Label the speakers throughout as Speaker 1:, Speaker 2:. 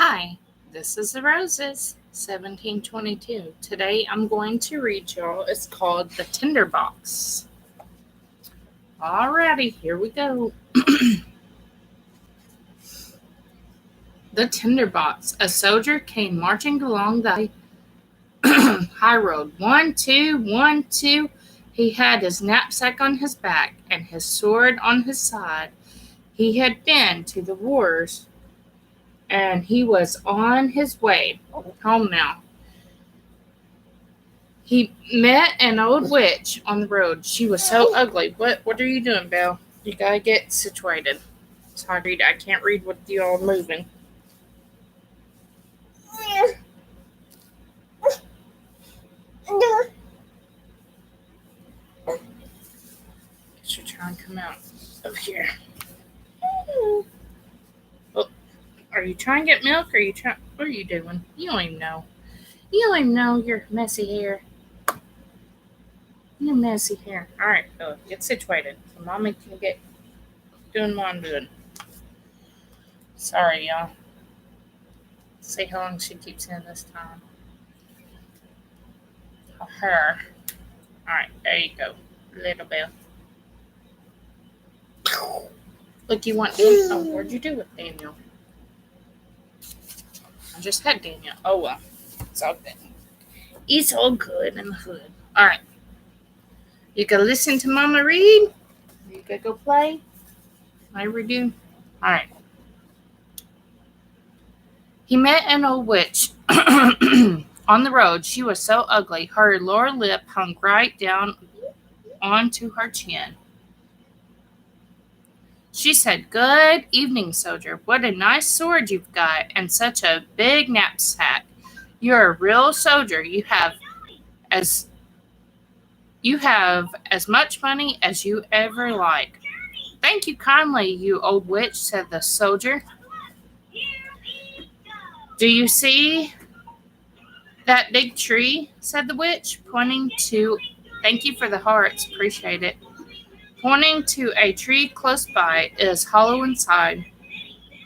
Speaker 1: Hi, this is the Roses, 1722. Today I'm going to read y'all. It's called the Tinder BOx. Alrighty, here we go. The Tinder BOx. A soldier came marching along the high road. 1, 2, 1, 2. He had his knapsack on his back and his sword on his side. He had been to the wars and he was on his way home now. He met an old witch on the road. She was so ugly. What are you doing, Bill? You gotta get situated. Sorry, I can't read with you all moving. Should try and come out of here. Oh, are you trying to get milk? Or are you trying? What are you doing? You don't even know. You don't even know your messy hair. Your messy hair. All right, Bill, get situated. So Mommy can get doing what I'm doing. Sorry, y'all. See how long she keeps in this time. Her. Alright, there you go. Little Bill. Look, you want Daniel. Oh, what'd you do with Daniel? I just had Daniel. Oh, well. It's all good. It's all good in the hood. Alright. You can listen to Mama read. You can go play. I redo. Alright. He met an old witch on the road. She was so ugly. Her lower lip hung right down onto her chin. She said, "Good evening, soldier. What a nice sword you've got, and such a big knapsack. You're a real soldier. You have as much money as you ever like." "Thank you kindly, you old witch," said the soldier. "Do you see that big tree?" said the witch, pointing to. "Thank you for the hearts. Appreciate it." Pointing to a tree close by. "It is hollow inside.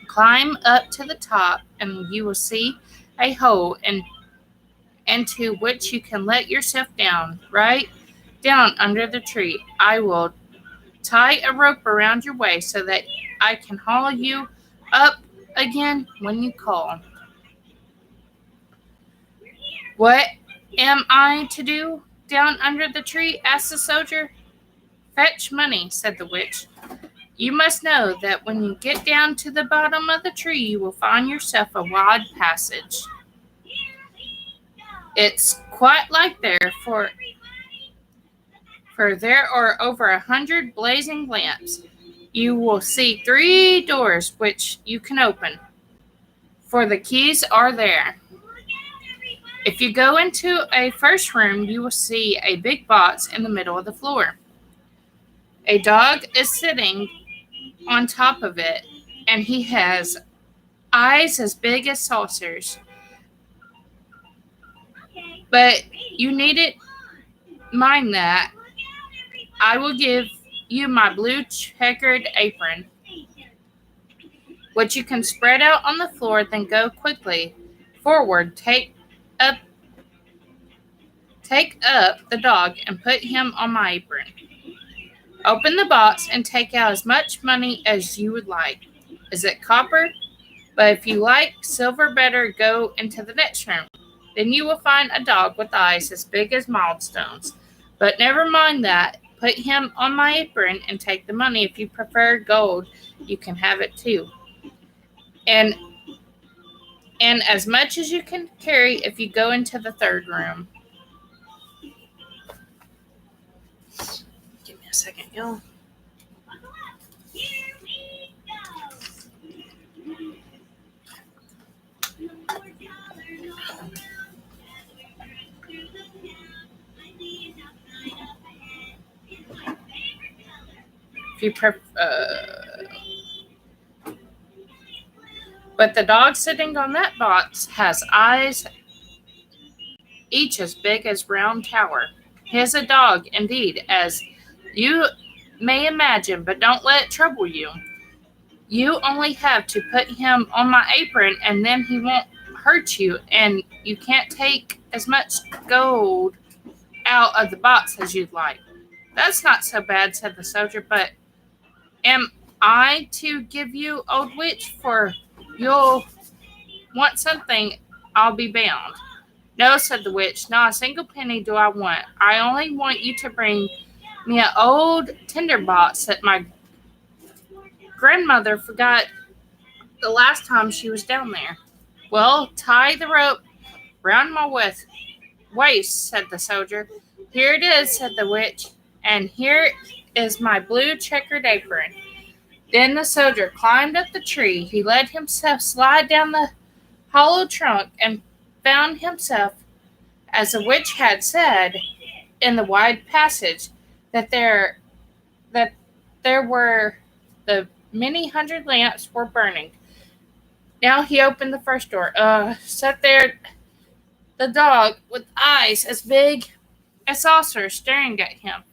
Speaker 1: Climb up to the top, and you will see a hole into which you can let yourself down, right down under the tree. I will tie a rope around your waist so that I can haul you up again when you call." "What am I to do down under the tree?" asked the soldier. "Fetch money," said the witch. "You must know that when you get down to the bottom of the tree, you will find yourself a wide passage. It's quite light there, for there are over 100 blazing lamps. You will see 3 doors which you can open, for the keys are there. If you go into a first room, you will see a big box in the middle of the floor. A dog is sitting on top of it, and he has eyes as big as saucers. But you needn't mind that. I will give you my blue checkered apron, which you can spread out on the floor, then go quickly forward, take up the dog and put him on my apron. Open the box and take out as much money as you would like. Is it copper? But if you like silver better, go into the next room. Then you will find a dog with eyes as big as milestones. But never mind that. Put him on my apron and take the money. If you prefer gold, you can have it too. And as much as you can carry if you go into the third room." Give me a second, y'all. If you But the dog sitting on that box has eyes each as big as round tower. He is a dog, indeed, as you may imagine, but don't let it trouble you. You only have to put him on my apron, and then he won't hurt you, and you can't take as much gold out of the box as you'd like." "That's not so bad," said the soldier, "but am I to give you, old witch, for you'll want something, I'll be bound." "No," said the witch, "not a single penny do I want. I only want you to bring me an old Tinder BOx that my grandmother forgot the last time she was down there." "Well, tie the rope round my waist," said the soldier. "Here it is," said the witch, "and here is my blue checkered apron." Then the soldier climbed up the tree. He let himself slide down the hollow trunk and found himself, as the witch had said, in the wide passage that there were the many hundred lamps were burning. Now he opened the first door. Sat there the dog with eyes as big as saucers staring at him.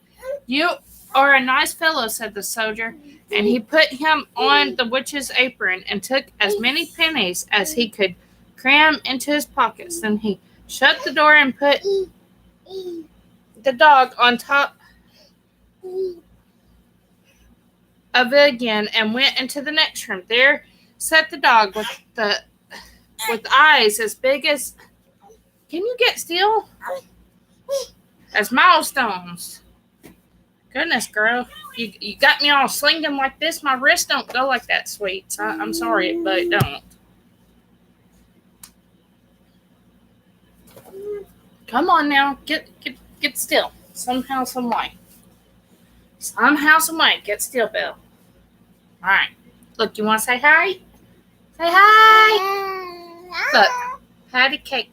Speaker 1: "You are a nice fellow," said the soldier, and he put him on the witch's apron and took as many pennies as he could cram into his pockets. Then he shut the door and put the dog on top of it again and went into the next room. There sat the dog with eyes as big as, can you get still? As milestones. Goodness, girl, you got me all slinging like this. My wrists don't go like that, sweet. I'm sorry, but it don't. Come on now, get still. Somehow, some way. Get still, Bill. All right. Look, you want to say hi? Say hi. Look, patty cake,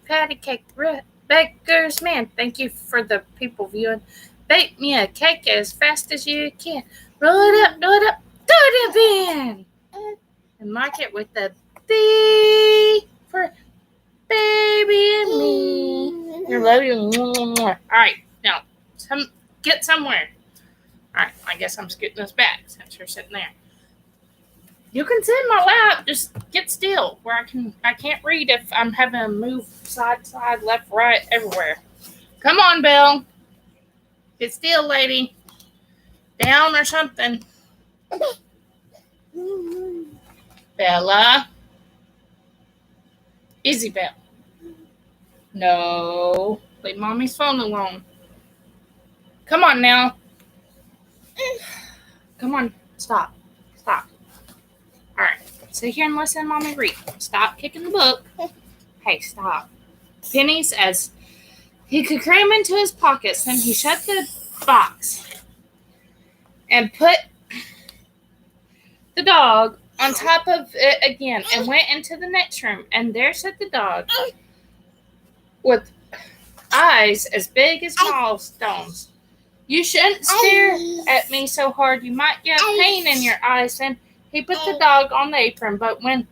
Speaker 1: baker's man. Thank you for the people viewing. Bake me a cake as fast as you can. Roll it up, throw it in. And mark it with the B for baby and me. I love you. All right, now get somewhere. All right, I guess I'm scooting this back since you're sitting there. You can sit in my lap. Just get still, where I can't read if I'm having to move side to side, left, right, everywhere. Come on, Bill. Get still, lady. Down or something. Bella. Easy, Bella. No. Leave mommy's phone alone. Come on now. Come on. Stop. All right. Sit here and listen to mommy read. Stop kicking the book. Hey, stop. Pennies as he could cram into his pockets. Then he shut the box and put the dog on top of it again and went into the next room. And there sat the dog with eyes as big as milestones. "You shouldn't stare at me so hard. You might get pain in your eyes." Then he put the dog on the apron, but when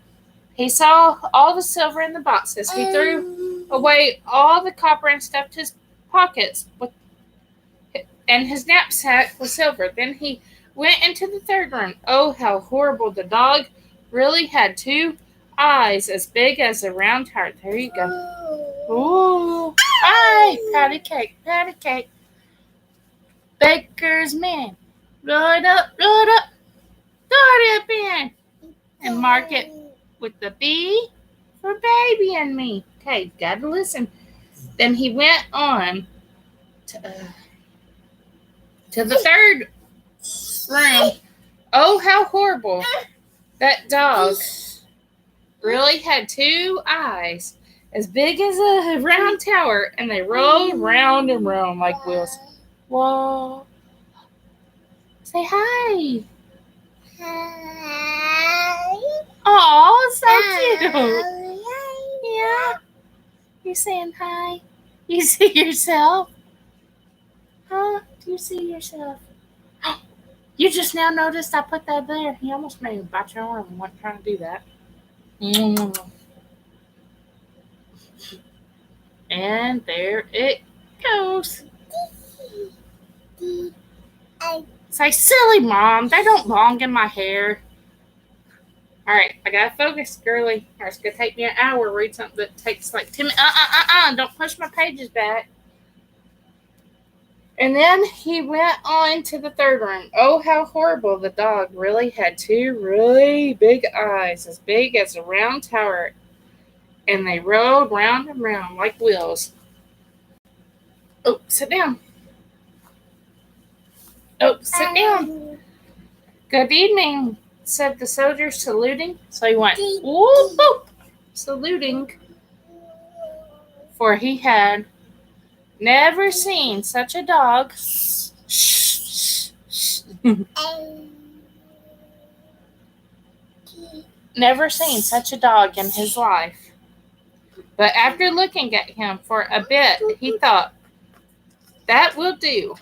Speaker 1: he saw all the silver in the boxes, he threw away all the copper and stuffed his pockets and his knapsack with silver. Then he went into the third room. Oh, how horrible. The dog really had 2 eyes as big as a round tart. There you go. Ooh. Hi, patty cake. Baker's man. Roll it up. Throw it up in. And mark it with the B for baby and me. Okay, gotta listen. Then he went on to the third room. Oh, how horrible. That dog really had 2 eyes as big as a round tower, and they rolled round and round like wheels. Whoa. Say hi.
Speaker 2: Hi.
Speaker 1: Oh, so cute. Yeah. You saying hi? You see yourself? Huh? Do you see yourself? You just now noticed I put that there. He almost made me bite your arm. I wasn't trying to do that. And there it goes. Say, silly mom, they don't belong in my hair. All right, I gotta focus, girly. Or it's gonna take me an hour to read something that takes like 10 minutes. Don't push my pages back. And then he went on to the third room. Oh, how horrible. The dog really had two really big eyes, as big as a round tower, and they rolled round and round like wheels. Oh, sit down. Oh, sit down. Good evening, said the soldier, saluting. So he went, whoop, whoop, saluting, for he had never seen such a dog. Never seen such a dog in his life. But after looking at him for a bit, he thought, that will do.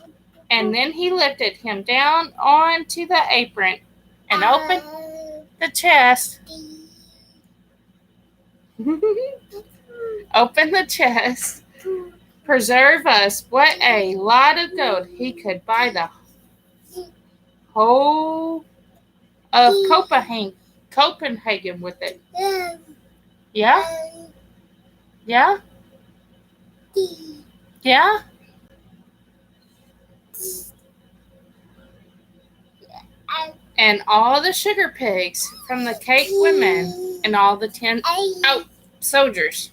Speaker 1: And then he lifted him down onto the apron and opened the chest. Open the chest. Preserve us. What a lot of gold. He could buy the whole of Copenhagen with it. Yeah? Yeah? Yeah? And all the sugar pigs from the cake women and all the soldiers.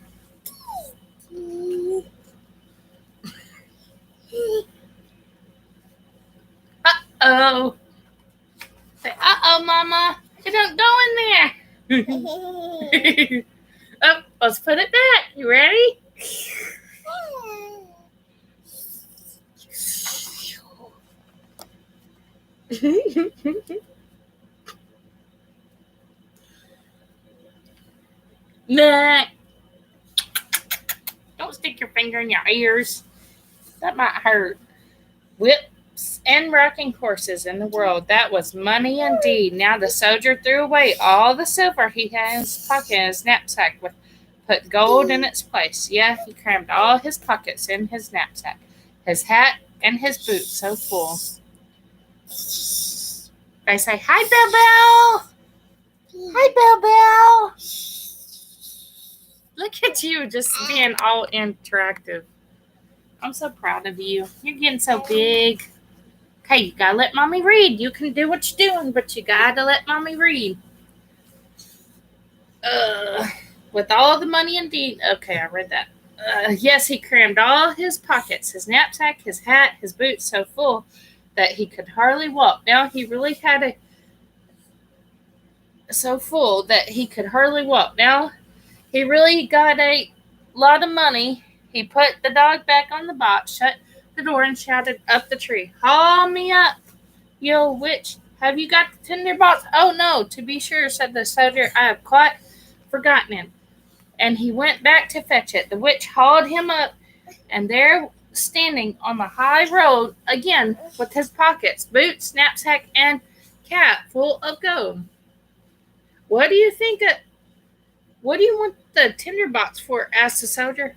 Speaker 1: Uh-oh. Say, uh-oh, Mama. It don't go in there. Oh, let's put it back. You ready? Nah. Don't stick your finger in your ears. That might hurt. Whips and rocking horses in the world. That was money indeed. Now the soldier threw away all the silver he had in his pocket and his knapsack, put gold in its place. Yeah, he crammed all his pockets in his knapsack, his hat and his boots so full. They say, hi, Bell Bell. Hi, Bell Bell. Look at you just being all interactive. I'm so proud of you. You're getting so big. Okay, you gotta let Mommy read. You can do what you're doing, but you gotta let Mommy read. With all the money indeed. Okay, I read that. Yes, he crammed all his pockets, his knapsack, his hat, his boots so full that he could hardly walk. Now he really had so full that he could hardly walk. Now he really got a lot of money. He put the dog back on the box, shut the door, and shouted up the tree, haul me up, you old witch. Have you got the Tinder BOx? Oh, no, to be sure, said the soldier. I have quite forgotten it. And he went back to fetch it. The witch hauled him up, and there, standing on the high road again, with his pockets, boots, knapsack, and cap full of gold. What do you want the Tinder BOx for? Asked the soldier.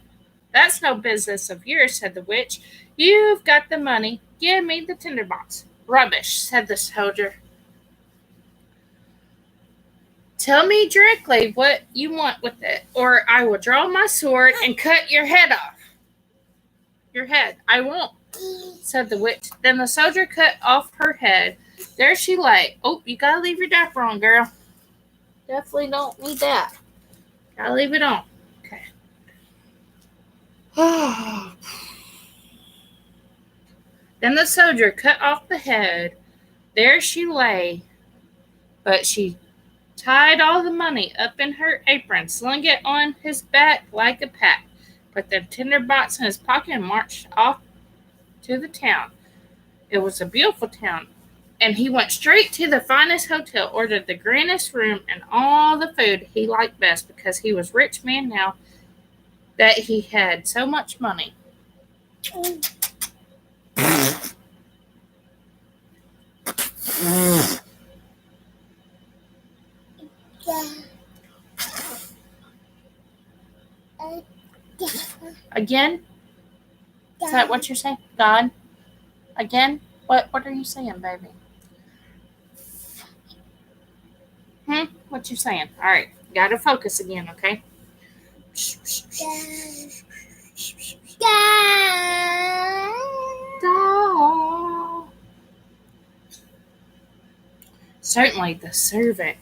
Speaker 1: That's no business of yours, said the witch. You've got the money. Give me the Tinder BOx. Rubbish, said the soldier. Tell me directly what you want with it, or I will draw my sword and cut your head off. Your head. I won't, said the witch. Then the soldier cut off her head. There she lay. Oh, you gotta leave your diaper on, girl. Definitely don't need that. Gotta leave it on. Okay. Then the soldier cut off the head. There she lay, but she tied all the money up in her apron, slung it on his back like a pack, put the Tinder BOx in his pocket, and marched off to the town. It was a beautiful town, and he went straight to the finest hotel, ordered the grandest room and all the food he liked best, because he was a rich man now that he had so much money. Again? Is that what you're saying? God? Again? What are you saying, baby? What you saying? All right, gotta focus again, okay? Doll. Certainly, the servant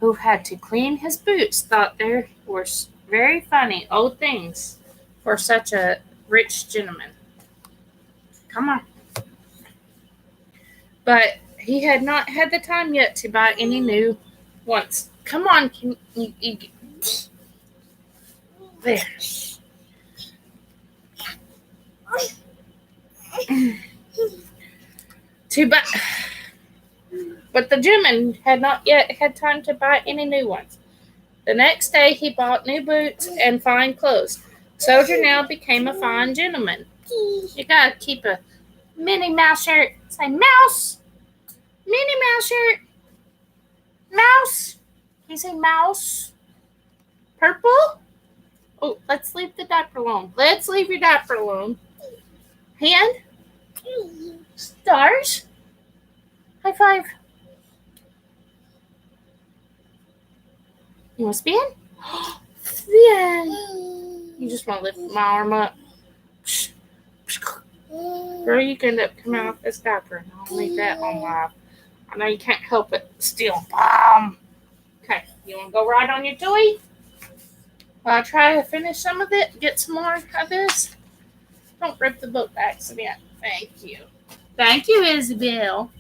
Speaker 1: who had to clean his boots thought there were very funny old things for such a rich gentleman. Come on. But he had not had the time yet to buy any new ones. Come on, can you there. To buy, but the gentleman had not yet had time to buy any new ones. The next day he bought new boots and fine clothes. Soldier now became a fine gentleman. You gotta keep a Minnie Mouse shirt. Say mouse. Minnie Mouse shirt. Mouse. Can you say mouse? Purple? Oh, let's leave the diaper alone. Let's leave your diaper alone. Hand? Stars? High five. You want to spin? Spin. You just want to lift my arm up. Girl, you can end up coming off this diaper and I'll leave that on live. I know you can't help it. Still. Okay, you want to go right on your toy? While I try to finish some of it, get some more of this. Don't rip the book by accident. Thank you. Thank you, Isabel.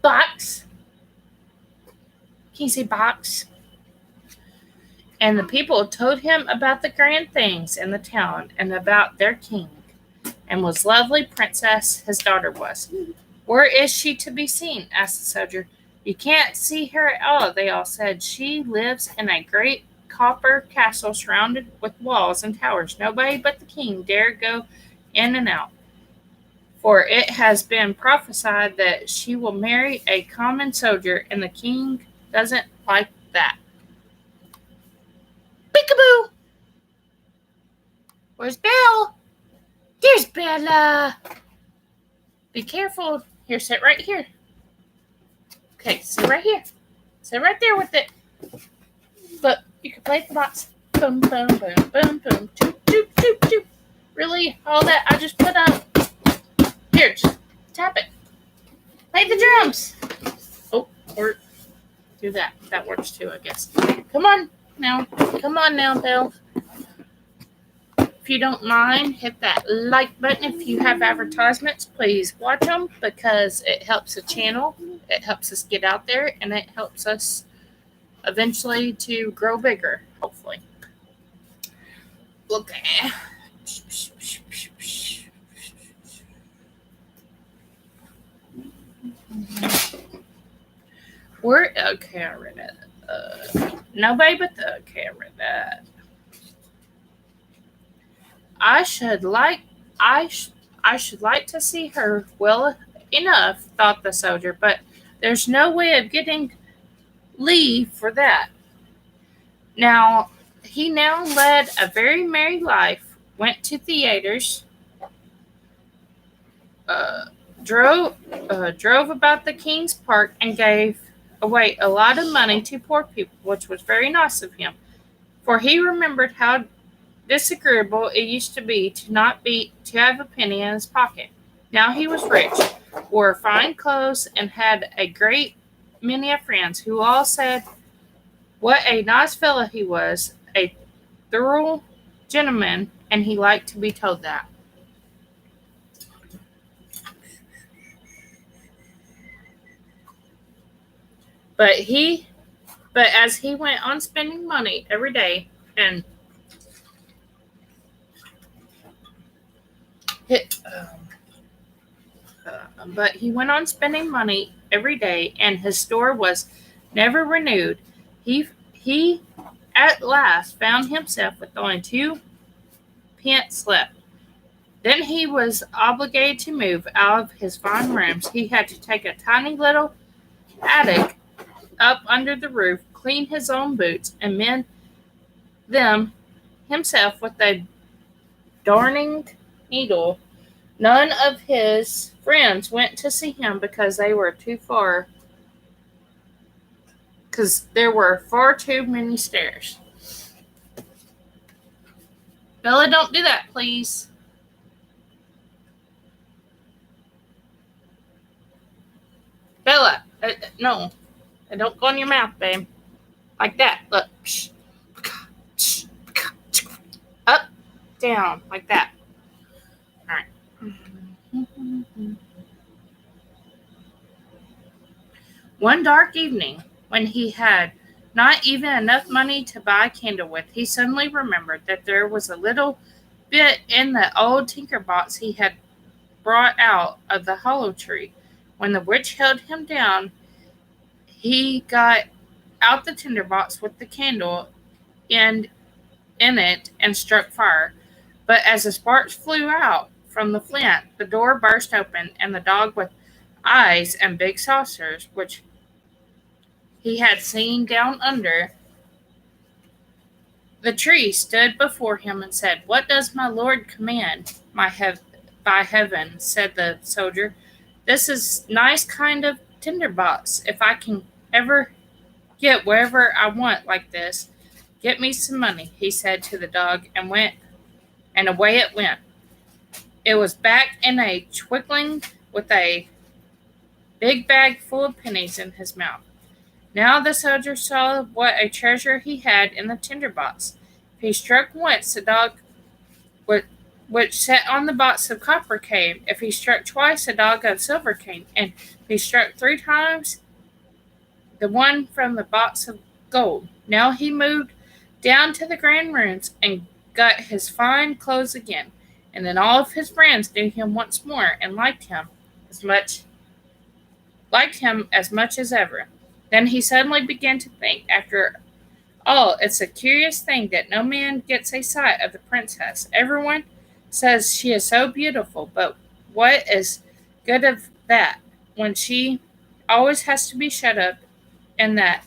Speaker 1: Box. Can you say box? And the people told him about the grand things in the town and about their king, and was lovely princess his daughter was. Where is she to be seen? Asked the soldier. You can't see her at all, they all said. She lives in a great copper castle surrounded with walls and towers. Nobody but the king dare go in and out. For it has been prophesied that she will marry a common soldier, and the king doesn't like that. Peekaboo! Where's Belle? There's Bella. Be careful. Here, sit right here. Okay, sit right here. Sit right there with it. Look, you can play the box. Boom, boom, boom, boom, boom. Toop, toop, toop, toop. Really? All that I just put up? Here, just tap it. Play the drums. Oh, or do that. That works too, I guess. Come on now. Come on now, Belle. If you don't mind, hit that like button. If you have advertisements, please watch them because it helps the channel. It helps us get out there, and it helps us eventually to grow bigger, hopefully. Okay. Okay, I read it. Nobody but okay, I read that. I should like to see her well enough, thought the soldier, but there's no way of getting leave for that. Now he now led a very merry life, went to theaters, drove about the King's Park, and gave away a lot of money to poor people, which was very nice of him, for he remembered how disagreeable it used to be to have a penny in his pocket. Now he was rich, wore fine clothes, and had a great many of friends who all said what a nice fellow he was, a thorough gentleman, and he liked to be told that. But as he went on spending money every day and but he went on spending money every day, and his store was never renewed. He at last found himself with only 2 pence left. Then he was obligated to move out of his fine rooms. He had to take a tiny little attic up under the roof, clean his own boots, and mend them himself with a darning needle None of his friends went to see him because they were too far, because there were far too many stairs. Bella, don't do that, please. Bella, no. Don't go in your mouth, babe. Like that. Look. Up, down, like that. All right. One dark evening, when he had not even enough money to buy a candle with, he suddenly remembered that there was a little bit in the old tinker box he had brought out of the hollow tree. When the witch held him down, he got out the tinder box with the candle in it and struck fire. But as the sparks flew out from the flint, the door burst open, and the dog with eyes and big saucers, which he had seen down under the tree, stood before him and said, "What does my lord command? By heaven," said the soldier, "this is nice kind of tinder box. If I can ever get wherever I want like this, get me some money," he said to the dog, and away it went. It was back in a twinkling with a big bag full of pennies in his mouth. Now the soldier saw what a treasure he had in the tinder box. If he struck once, the dog which sat on the box of copper came. If he struck twice, the dog of silver came. And if he struck 3 times, the one from the box of gold. Now he moved down to the grand rooms and got his fine clothes again. And then all of his friends knew him once more and as much liked him as much as ever. Then he suddenly began to think, after all, it's a curious thing that no man gets a sight of the princess. Everyone says she is so beautiful, but what is good of that when she always has to be shut up in that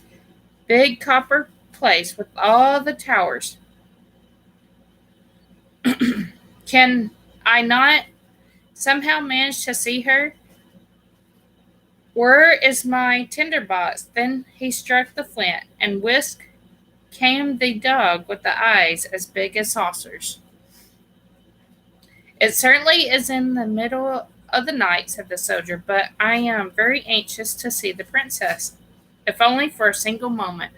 Speaker 1: big copper place with all the towers? Can I not somehow manage to see her? Where is my tinder box? Then he struck the flint, and whisk came the dog with the eyes as big as saucers. "It certainly is in the middle of the night," said the soldier, "but I am very anxious to see the princess, if only for a single moment."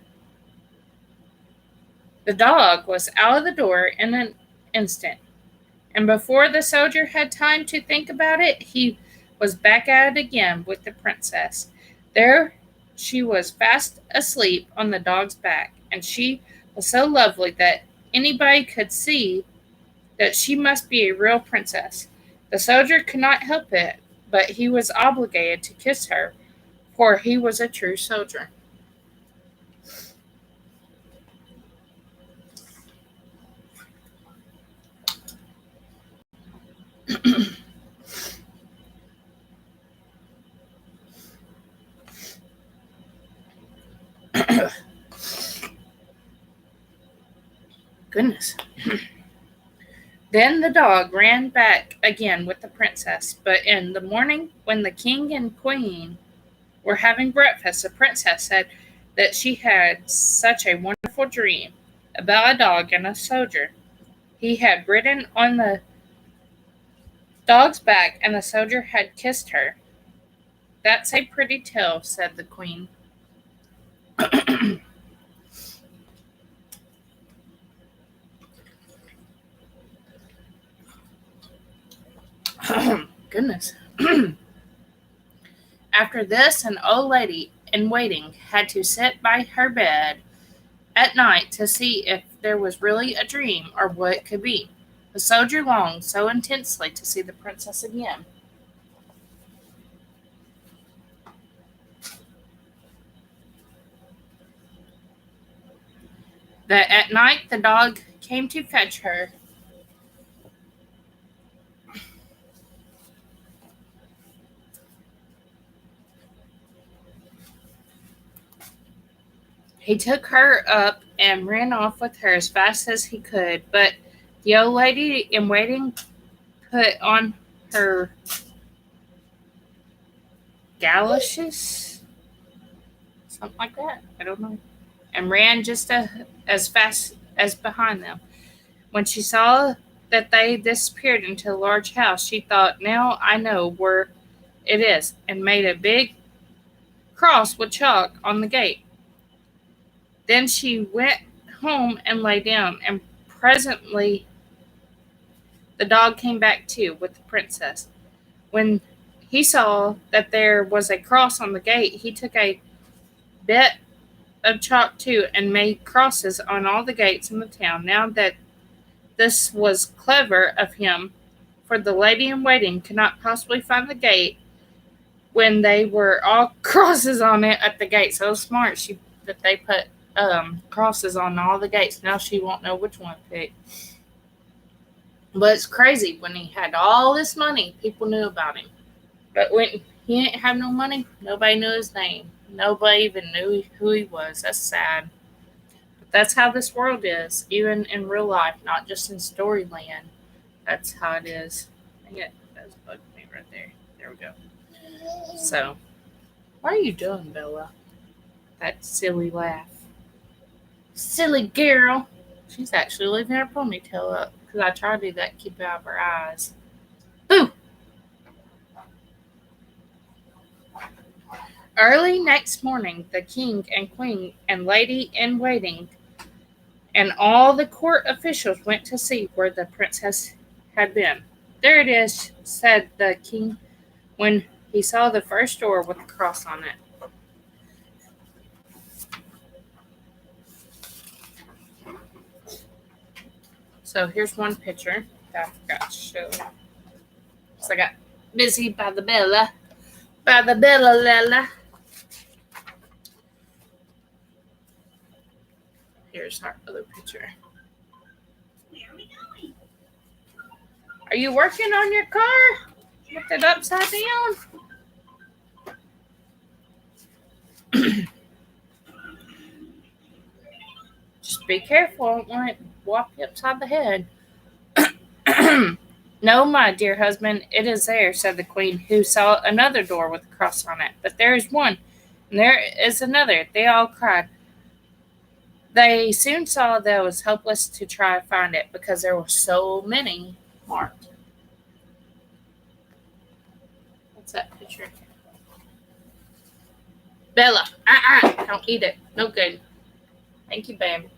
Speaker 1: The dog was out of the door in an instant, and before the soldier had time to think about it, he was back at it again with the princess. There she was, fast asleep on the dog's back, and she was so lovely that anybody could see that she must be a real princess. The soldier could not help it, but he was obligated to kiss her, for he was a true soldier. Goodness. Then the dog ran back again with the princess, but in the morning, when the king and queen were having breakfast, the princess said that she had such a wonderful dream about a dog and a soldier. He had ridden on the dog's back, and the soldier had kissed her. "That's a pretty tale," said the queen. Goodness. After this, an old lady in waiting had to sit by her bed at night to see if there was really a dream or what it could be. The soldier longed so intensely to see the princess again that at night the dog came to fetch her. He took her up and ran off with her as fast as he could, but the old lady in waiting put on her galoshes, something like that. I don't know. And ran just as fast as behind them. When she saw that they disappeared into a large house, she thought, now I know where it is, and made a big cross with chalk on the gate. Then she went home and lay down, and presently the dog came back too with the princess. When he saw that there was a cross on the gate, he took a bit of chalk too and made crosses on all the gates in the town. Now that this was clever of him, for the lady in waiting could not possibly find the gate when they were all crosses on it at the gate. So smart that they put crosses on all the gates. Now she won't know which one to pick. But it's crazy, when he had all this money, people knew about him. But when he didn't have no money, nobody knew his name. Nobody even knew who he was. That's sad. But that's how this world is, even in real life, not just in storyland. That's how it is. I think that's bugged me right there. There we go. So, what are you doing, Bella? That silly laugh. Silly girl. She's actually leaving her ponytail up because I try to do that, keep it out of her eyes. Boo! Early next morning, the king and queen and lady in waiting and all the court officials went to see where the princess had been. There it is, said the king when he saw the first door with a cross on it. So here's one picture that I forgot to show. So I got busy by the Bella. By the Bella Lella. Here's our other picture. Where are we going? Are you working on your car? With it upside down? Just be careful. I don't want it to whop you upside the head. No, my dear husband, it is there, said the queen, who saw another door with a cross on it. But there is one, and there is another. They all cried. They soon saw that it was hopeless to try to find it because there were so many marked. What's that picture? Bella, don't eat it. No good. Thank you, babe.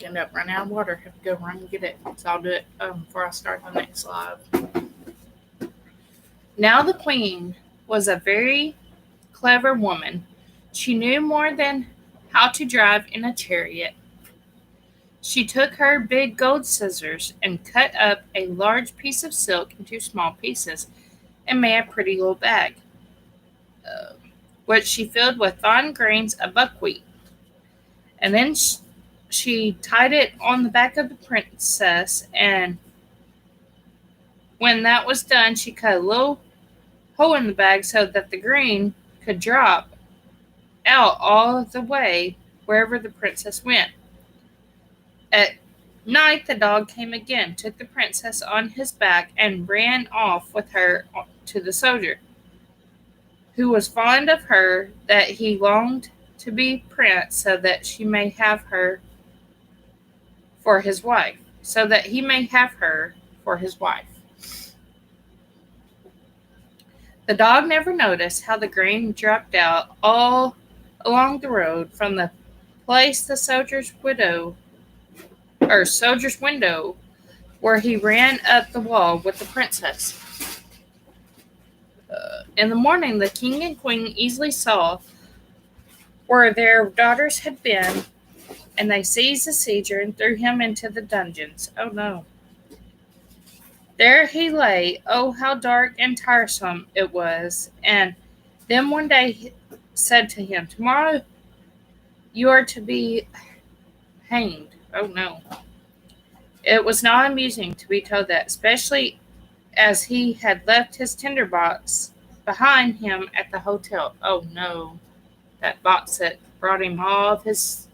Speaker 1: End up running out of water. Have to go run and get it. So I'll do it before I start the next live. Now the queen was a very clever woman. She knew more than how to drive in a chariot. She took her big gold scissors and cut up a large piece of silk into small pieces and made a pretty little bag, which she filled with fine grains of buckwheat. And then she tied it on the back of the princess, and when that was done, she cut a little hole in the bag so that the grain could drop out all the way wherever the princess went. At night, the dog came again, took the princess on his back, and ran off with her to the soldier, who was fond of her that he longed to be prince so that she may have her for his wife, so that he may have her for his wife. The dog never noticed how the grain dropped out all along the road from the place the soldier's window where he ran up the wall with the princess. In the morning, the king and queen easily saw where their daughters had been, and they seized the sieger and threw him into the dungeons. Oh no. There he lay. Oh, how dark and tiresome it was. And then one day he said to him, tomorrow you are to be hanged. Oh no. It was not amusing to be told that, especially as he had left his Tinder BOx behind him at the hotel. Oh no. That box that brought him all of his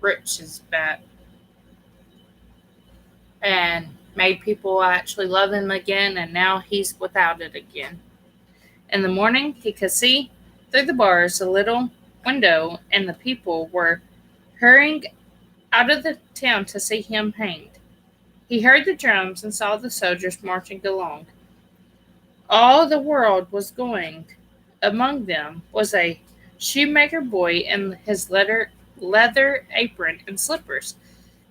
Speaker 1: riches back. and made people actually love him again, and now he's without it again. In the morning, he could see through the bars a little window, and the people were hurrying out of the town to see him hanged. He heard the drums and saw the soldiers marching along. All the world was going. Among them was a shoemaker boy in his leather apron and slippers.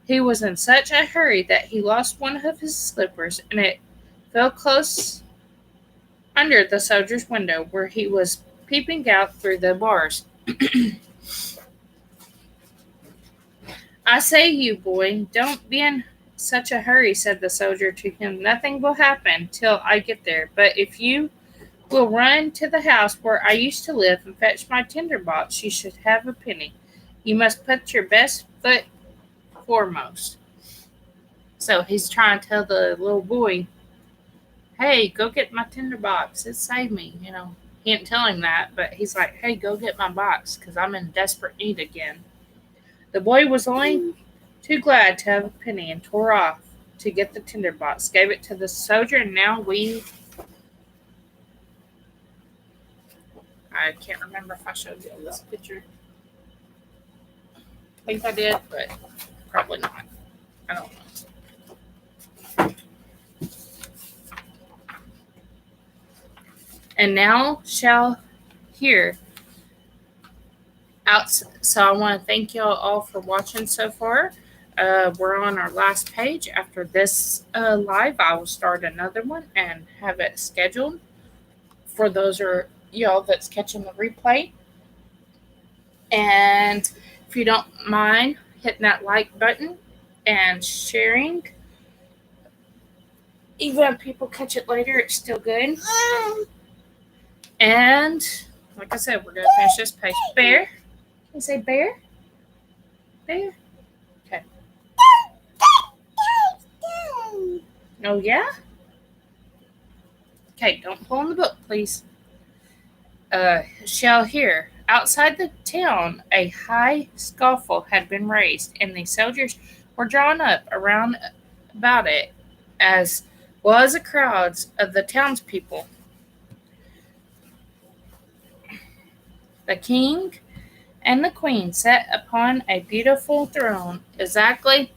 Speaker 1: He was in such a hurry that he lost one of his slippers, and it fell close under the soldier's window where he was peeping out through the bars. I say, you boy, don't be in such a hurry, said the soldier to him. Nothing will happen till I get there. But if you will run to the house where I used to live and fetch my tinder box, you should have a penny. You must put your best foot foremost. So he's trying to tell the little boy, hey, go get my tinder box. It saved me. He didn't tell him that, but he's like, hey, go get my box because I'm in desperate need again. The boy was only too glad to have a penny and tore off to get the tinder box, gave it to the soldier, and now I can't remember if I showed you this picture. I think I did, but probably not. I don't know. And now shall hear out. So I want to thank y'all all for watching so far. We're on our last page. After this live, I will start another one and have it scheduled for those are y'all that's catching the replay. And if you don't mind hitting that like button and sharing, even if people catch it later, it's still good. And like I said, we're going to finish this page. Bear? Can you say bear? Bear? Okay. Oh, yeah? Okay, don't pull in the book, please. Shall hear. Outside the town, a high scaffold had been raised, and the soldiers were drawn up around about it, as well as the crowds of the townspeople. The king and the queen sat upon a beautiful throne exactly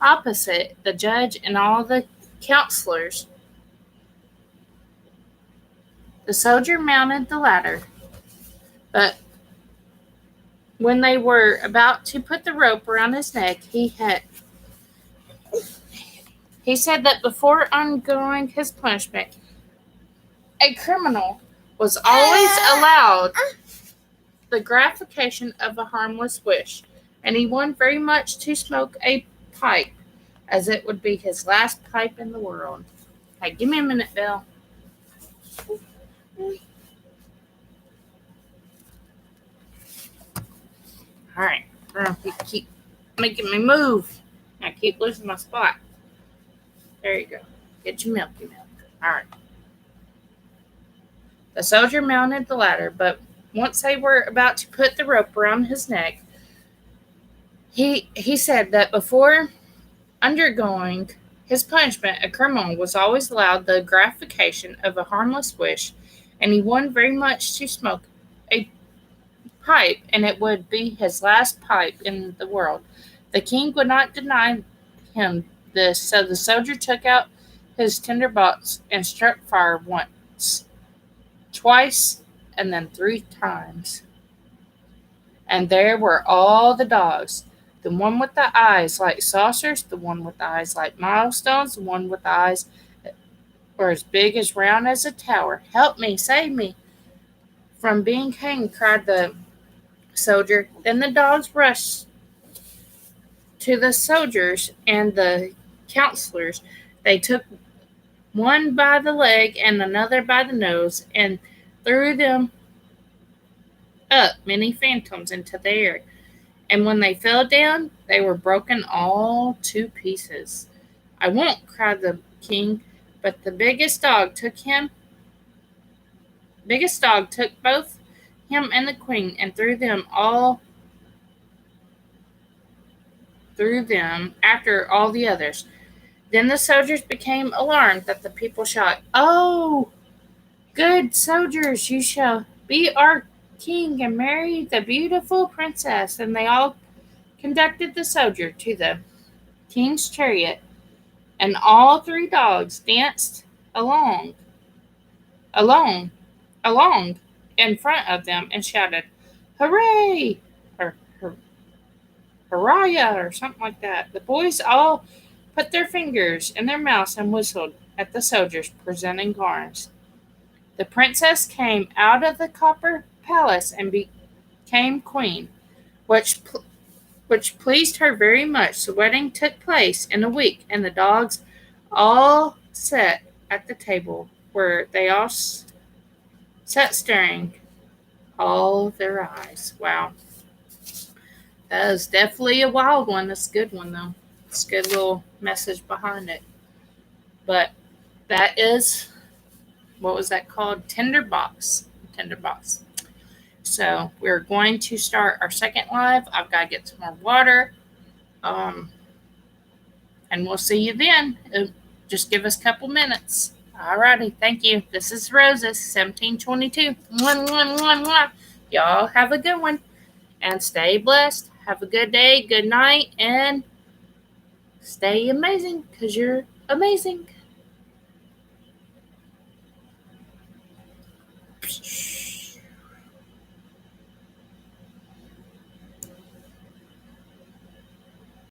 Speaker 1: opposite the judge and all the counselors. The soldier mounted the ladder, but when they were about to put the rope around his neck, he said that before undergoing his punishment, a criminal was always allowed the gratification of a harmless wish, and he wanted very much to smoke a pipe, as it would be his last pipe in the world. Hey, give me a minute, Bill. All right, we're gonna keep making me move. I keep losing my spot. There you go. Get your milky milk. All right. The soldier mounted the ladder, but once they were about to put the rope around his neck, he said that before undergoing his punishment, a criminal was always allowed the gratification of a harmless wish, and he wanted very much to smoke a pipe, and it would be his last pipe in the world. The king would not deny him this, so the soldier took out his tinder box and struck fire once, twice, and then 3 times. And there were all the dogs. The one with the eyes like saucers, the one with the eyes like milestones, the one with the eyes that were as big as round as a tower. Help me, save me from being hanged, cried the soldier. Then the dogs rushed to the soldiers and the counselors. They took one by the leg and another by the nose and threw them up many phantoms into the air. And when they fell down, they were broken all to pieces. I won't, cried the king, but the biggest dog took both him and the queen and threw them after all the others. Then the soldiers became alarmed that the people shouted, "Oh, good soldiers, you shall be our king and marry the beautiful princess." And they all conducted the soldier to the king's chariot, and all three dogs danced along, along, along in front of them and shouted, "Hooray!" or "Hurrah!" or something like that. The boys all put their fingers in their mouths and whistled at the soldiers presenting arms. The princess came out of the copper palace and became queen, which which pleased her very much. The wedding took place in a week, and the dogs all sat at the table where they all sat staring all their eyes. Wow, that is definitely a wild one. That's a good one, though. It's a good little message behind it. But that is, what was that called? Tinder BOx. Tinder BOx. So we're going to start our second live. I've got to get some more water. Um, and we'll see you then. Just give us a couple minutes. Alrighty, thank you. This is Rosa, 1722. Mwah, mwah, mwah, mwah. Y'all have a good one and stay blessed. Have a good day, good night, and stay amazing because you're amazing.